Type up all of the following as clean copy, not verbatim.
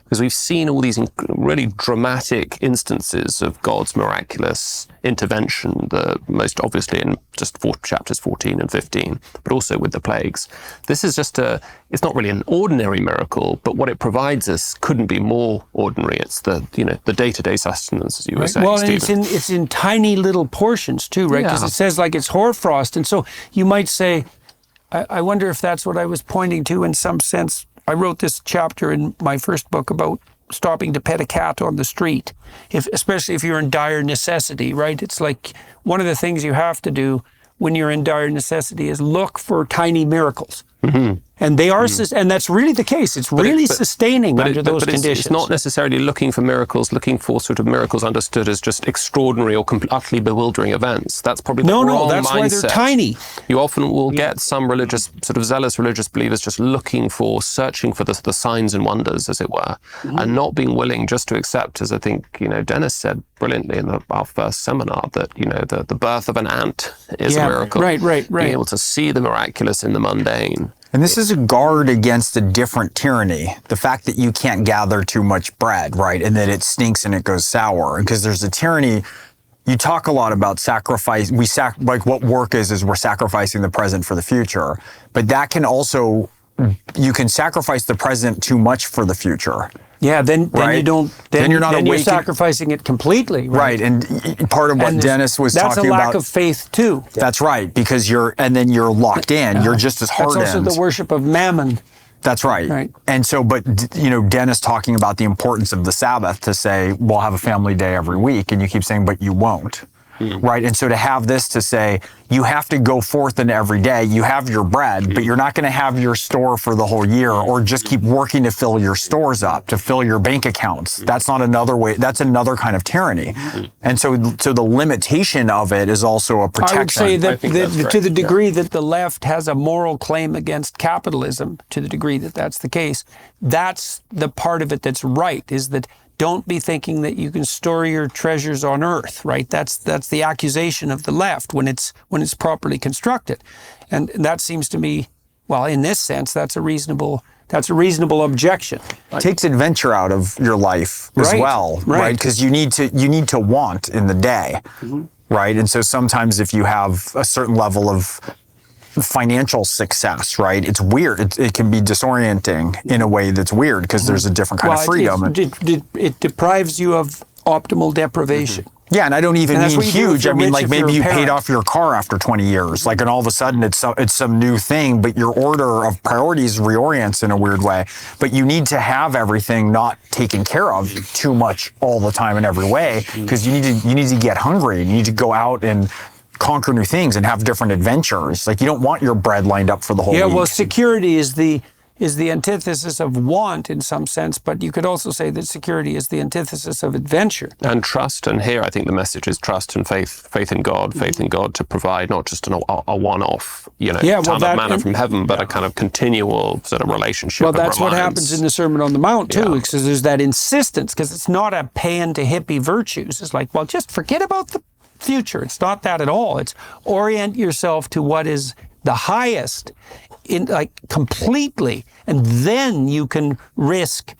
because we've seen all these really dramatic instances of God's miraculous intervention, the most obviously in just chapters 14 and 15, but also with the plagues. This is just it's not really an ordinary miracle, but what it provides us couldn't be more ordinary. It's the day-to-day sustenance, as you were saying, well, Stephen. and it's in tiny little portions too, right? Because it says like it's hoarfrost, and so you might say, I wonder if that's what I was pointing to in some sense. I wrote this chapter in my first book about stopping to pet a cat on the street, especially if you're in dire necessity, right? It's like one of the things you have to do when you're in dire necessity is look for tiny miracles. Mm-hmm. And they are, and that's really the case. It's really sustaining under those conditions. It's not necessarily looking for miracles, looking for sort of miracles understood as just extraordinary or utterly bewildering events. That's probably the wrong mindset. No, that's why they're tiny. You often will get some zealous religious believers just searching for the signs and wonders, as it were, and not being willing just to accept, as I think, Dennis said brilliantly in our first seminar, that, the birth of an ant is a miracle. Right. Being able to see the miraculous in the mundane. And this is a guard against a different tyranny. The fact that you can't gather too much bread, right? And that it stinks and it goes sour. Because there's a tyranny. You talk a lot about sacrifice. Like what work is we're sacrificing the present for the future. But that can also, you can sacrifice the present too much for the future. Yeah, then you don't. Then you're not then you're sacrificing it completely. Right, and part of what Dennis was talking about. That's a lack of faith too. That's right, because you're locked in. You're just as hardened. That's also the worship of mammon. That's right. And so, but Dennis talking about the importance of the Sabbath to say we'll have a family day every week, and you keep saying, but you won't. Right. And so to have this to say, you have to go forth in every day, you have your bread, but you're not going to have your store for the whole year or just keep working to fill your stores up, to fill your bank accounts. That's not another way. That's another kind of tyranny. And so the limitation of it is also a protection. I would say that to the degree that the left has a moral claim against capitalism, to the degree that that's the case, that's the part of it that's right, is that don't be thinking that you can store your treasures on earth, right? That's the accusation of the left when it's properly constructed. And that seems to me, well, in this sense, that's a reasonable objection. It takes adventure out of your life as well, right? Because you need to want in the day, right? And so sometimes if you have a certain level of financial success, right? It's weird. It can be disorienting in a way that's weird because there's a different kind of freedom. It deprives you of optimal deprivation. Yeah, and I don't even mean huge. I mean, like maybe you paid off your car after 20 years, like, and all of a sudden it's some new thing, but your order of priorities reorients in a weird way. But you need to have everything not taken care of too much all the time in every way, because you need to get hungry. You need to go out and conquer new things and have different adventures. Like, you don't want your bread lined up for the whole week. Yeah, well, security is the antithesis of want in some sense, but you could also say that security is the antithesis of adventure. And trust, and here I think the message is trust and faith in God to provide not just a one-off, ton of manna from heaven, but a kind of continual sort of relationship. Well, that's what happens in the Sermon on the Mount too, because there's that insistence, because it's not a paean to hippie virtues. It's like, well, just forget about the future. It's not that at all. It's orient yourself to what is the highest, completely, and then you can risk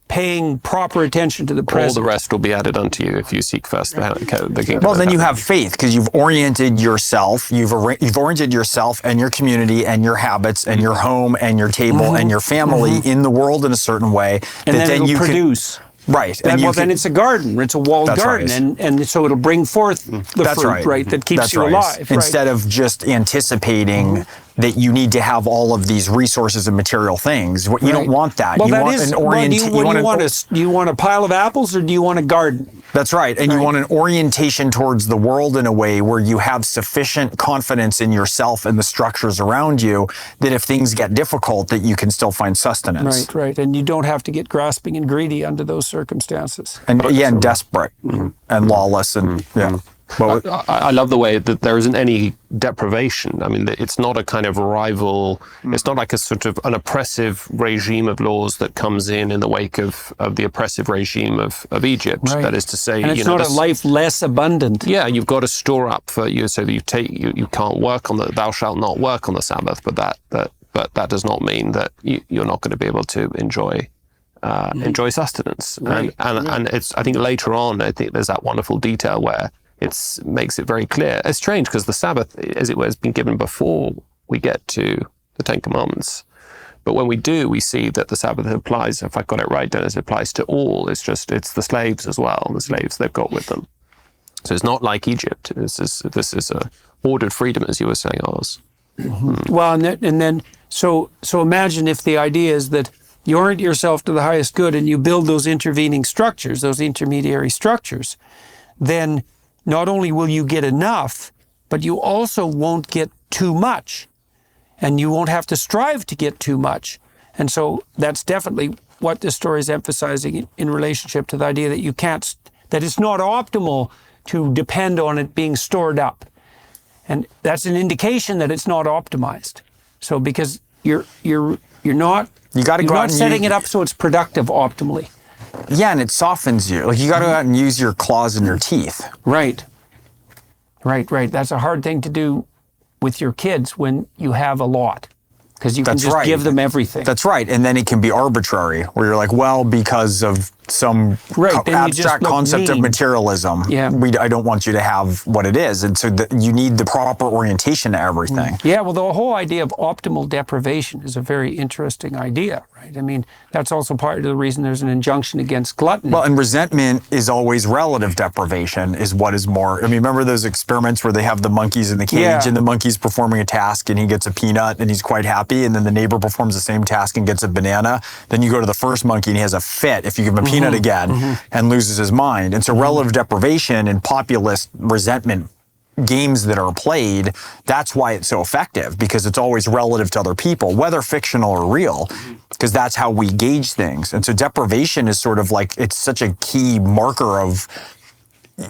paying proper attention to the present. All the rest will be added unto you if you seek first the kingdom. Well, then you have faith, because you've oriented yourself. You've oriented yourself and your community and your habits and your home and your table and your family in the world in a certain way, and then you produce. Right. Then it's a garden. It's a walled garden. Right. And so it'll bring forth the fruit, right, that keeps you alive. Instead of just anticipating that you need to have all of these resources and material things. You don't want that. Well, you want an orientation. Do you want a pile of apples or do you want a garden? That's right. And you want an orientation towards the world in a way where you have sufficient confidence in yourself and the structures around you that if things get difficult, that you can still find sustenance. Right. And you don't have to get grasping and greedy under those circumstances. And desperate and lawless and But I love the way that there isn't any deprivation. I mean, it's not a kind of rival, it's not like a sort of an oppressive regime of laws that comes in the wake of the oppressive regime of Egypt. Right. That is to say, and it's not a life less abundant. Yeah, you've got to store up for you, so that you can't work thou shalt not work on the Sabbath, but that does not mean that you're not going to be able to enjoy enjoy sustenance. Right. And it's, I think later on, I think there's that wonderful detail where it makes it very clear. It's strange because the Sabbath, as it were, has been given before we get to the Ten Commandments. But when we do, we see that the Sabbath applies, if I got it right, Dennis, it applies to all. It's the slaves as well, the slaves they've got with them. So it's not like Egypt. This is a ordered freedom, as you were saying, Oz. Mm-hmm. Well, and then, so imagine if the idea is that you orient yourself to the highest good and you build those intervening structures, those intermediary structures, then not only will you get enough, but you also won't get too much. And you won't have to strive to get too much. And so that's definitely what this story is emphasizing in relationship to the idea that you can't, that it's not optimal to depend on it being stored up. And that's an indication that it's not optimized. So because you're not setting it up so it's productive optimally. Yeah, and it softens you. Like you got to go out and use your claws and your teeth. Right. That's a hard thing to do with your kids when you have a lot, because you can just give them everything. That's right. And then it can be arbitrary, where you're like, well, because of some abstract concept of materialism, I don't want you to have what it is. And so you need the proper orientation to everything. Yeah, well, the whole idea of optimal deprivation is a very interesting idea, right? I mean, that's also part of the reason there's an injunction against gluttony. Well, and resentment is always relative deprivation is what is more. I mean, remember those experiments where they have the monkeys in the cage and the monkey's performing a task and he gets a peanut and he's quite happy, and then the neighbor performs the same task and gets a banana. Then you go to the first monkey and he has a fit if you give him a peanut again and loses his mind. And so relative deprivation and populist resentment games that are played, that's why it's so effective, because it's always relative to other people, whether fictional or real, because that's how we gauge things. And so deprivation is sort of like, it's such a key marker of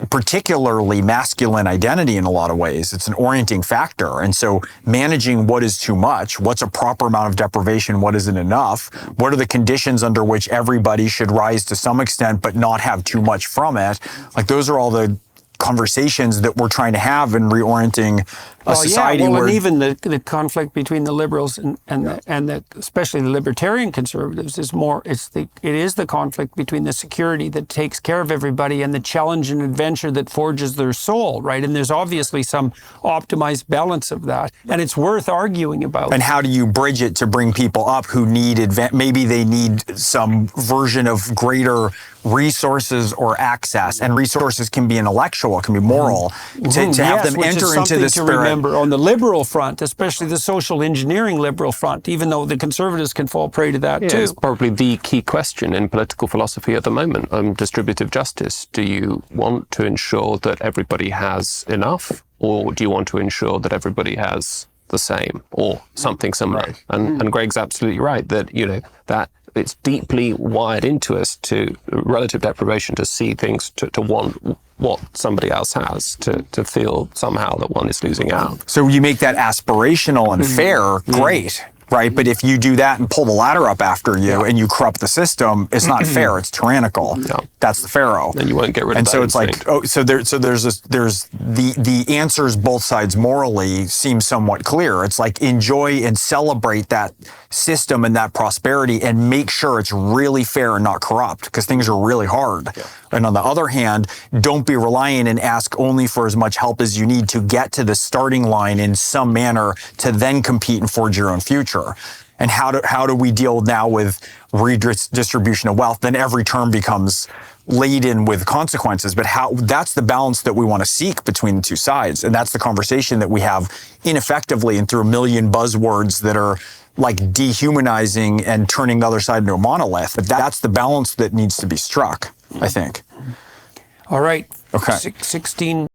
particularly masculine identity in a lot of ways. It's an orienting factor. And so managing what is too much, what's a proper amount of deprivation, what isn't enough, what are the conditions under which everybody should rise to some extent but not have too much from it, like those are all the conversations that we're trying to have in reorienting a society. And even the conflict between the liberals and especially the libertarian conservatives is more. It is the conflict between the security that takes care of everybody and the challenge and adventure that forges their soul, right? And there's obviously some optimized balance of that, and it's worth arguing about. And how do you bridge it to bring people up who need maybe they need some version of greater resources or access, and resources can be intellectual, it can be moral, to have them enter into the spirit. Remember, on the liberal front, especially the social engineering liberal front, even though the conservatives can fall prey to that too. It's probably the key question in political philosophy at the moment, distributive justice. Do you want to ensure that everybody has enough, or do you want to ensure that everybody has the same or something similar? Right. And Greg's absolutely right that, that it's deeply wired into us to relative deprivation, to see things, to want what somebody else has, to feel somehow that one is losing out. So you make that aspirational and fair, great. Right, but if you do that and pull the ladder up after you and you corrupt the system, it's not fair. It's tyrannical. That's the Pharaoh. And you won't get rid of and that. And so it's like, there's the answers both sides morally seem somewhat clear. It's like enjoy and celebrate that system and that prosperity and make sure it's really fair and not corrupt, because things are really hard. And on the other hand, don't be reliant and ask only for as much help as you need to get to the starting line in some manner to then compete and forge your own future. And how do we deal now with redistribution of wealth? Then every term becomes laden with consequences. But that's the balance that we want to seek between the two sides. And that's the conversation that we have ineffectively and through a million buzzwords that are like dehumanizing and turning the other side into a monolith. But that's the balance that needs to be struck, I think. All right. Okay. 16